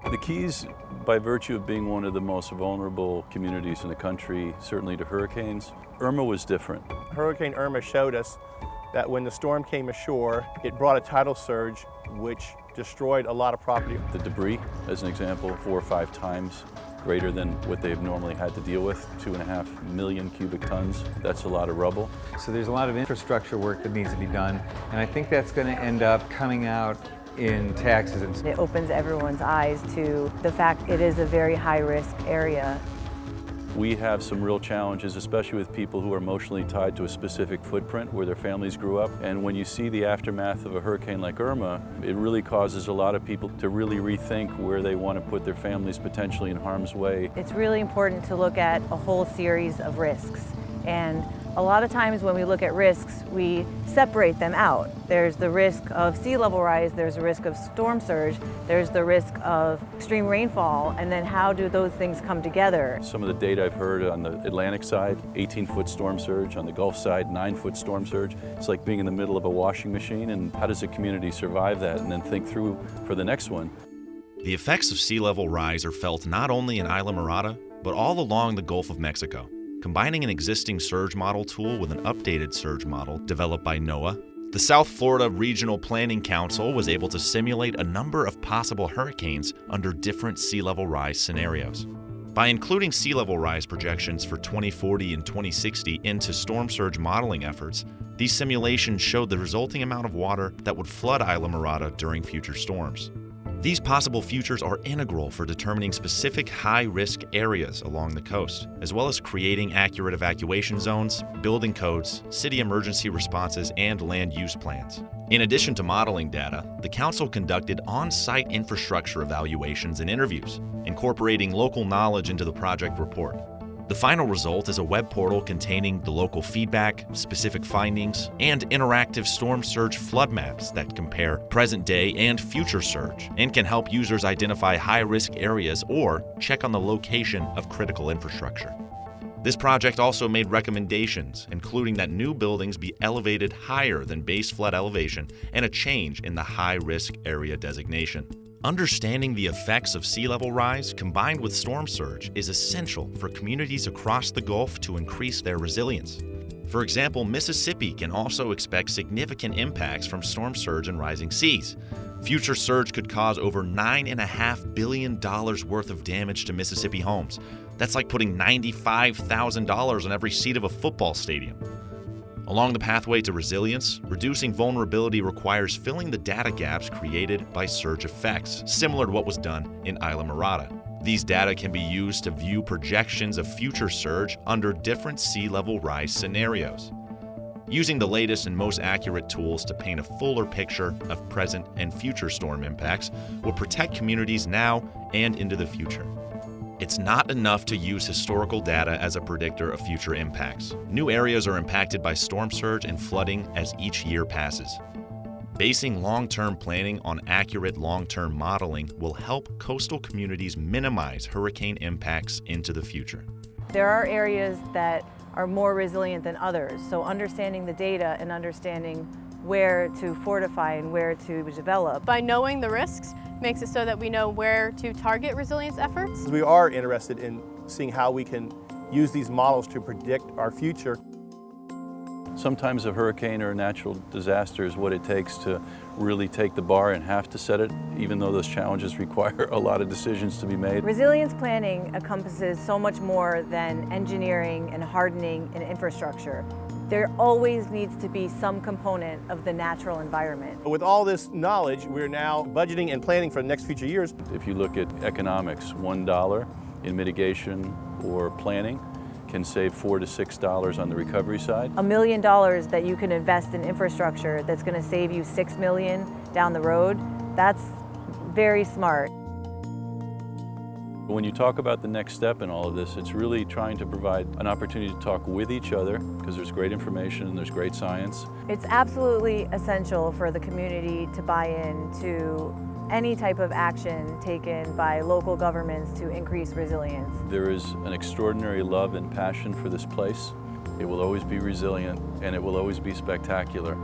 The Keys, by virtue of being one of the most vulnerable communities in the country, certainly to hurricanes, Irma was different. Hurricane Irma showed us that when the storm came ashore, it brought a tidal surge which destroyed a lot of property. The debris, as an example, 4 or 5 times greater than what they've normally had to deal with, 2.5 million cubic tons. That's a lot of rubble. So there's a lot of infrastructure work that needs to be done, and I think that's going to end up coming out in taxes. It opens everyone's eyes to the fact it is a very high-risk area. We have some real challenges, especially with people who are emotionally tied to a specific footprint where their families grew up. And when you see the aftermath of a hurricane like Irma, it really causes a lot of people to really rethink where they want to put their families potentially in harm's way. It's really important to look at a whole series of risks. And a lot of times when we look at risks, we separate them out. There's the risk of sea level rise, there's the risk of storm surge, there's the risk of extreme rainfall, and then how do those things come together? Some of the data I've heard on the Atlantic side, 18-foot storm surge, on the Gulf side, 9-foot storm surge. It's like being in the middle of a washing machine, and how does a community survive that and then think through for the next one? The effects of sea level rise are felt not only in Islamorada, but all along the Gulf of Mexico. Combining an existing surge model tool with an updated surge model developed by NOAA, the South Florida Regional Planning Council was able to simulate a number of possible hurricanes under different sea level rise scenarios. By including sea level rise projections for 2040 and 2060 into storm surge modeling efforts, these simulations showed the resulting amount of water that would flood Islamorada during future storms. These possible futures are integral for determining specific high-risk areas along the coast, as well as creating accurate evacuation zones, building codes, city emergency responses, and land use plans. In addition to modeling data, the Council conducted on-site infrastructure evaluations and interviews, incorporating local knowledge into the project report. The final result is a web portal containing the local feedback, specific findings, and interactive storm surge flood maps that compare present day and future surge and can help users identify high-risk areas or check on the location of critical infrastructure. This project also made recommendations, including that new buildings be elevated higher than base flood elevation and a change in the high-risk area designation. Understanding the effects of sea level rise combined with storm surge is essential for communities across the Gulf to increase their resilience. For example, Mississippi can also expect significant impacts from storm surge and rising seas. Future surge could cause over $9.5 billion worth of damage to Mississippi homes. That's like putting $95,000 on every seat of a football stadium. Along the pathway to resilience, reducing vulnerability requires filling the data gaps created by surge effects, similar to what was done in Islamorada. These data can be used to view projections of future surge under different sea level rise scenarios. Using the latest and most accurate tools to paint a fuller picture of present and future storm impacts will protect communities now and into the future. It's not enough to use historical data as a predictor of future impacts. New areas are impacted by storm surge and flooding as each year passes. Basing long-term planning on accurate long-term modeling will help coastal communities minimize hurricane impacts into the future. There are areas that are more resilient than others, so understanding the data and understanding where to fortify and where to develop. By knowing the risks, makes it so that we know where to target resilience efforts. We are interested in seeing how we can use these models to predict our future. Sometimes a hurricane or a natural disaster is what it takes to really take the bar and have to set it, even though those challenges require a lot of decisions to be made. Resilience planning encompasses so much more than engineering and hardening and infrastructure. There always needs to be some component of the natural environment. With all this knowledge, we're now budgeting and planning for the next future years. If you look at economics, $1 in mitigation or planning can save $4 to $6 on the recovery side. $1 million that you can invest in infrastructure that's going to save you $6 million down the road, that's very smart. When you talk about the next step in all of this, it's really trying to provide an opportunity to talk with each other, because there's great information and there's great science. It's absolutely essential for the community to buy into any type of action taken by local governments to increase resilience. There is an extraordinary love and passion for this place. It will always be resilient and it will always be spectacular.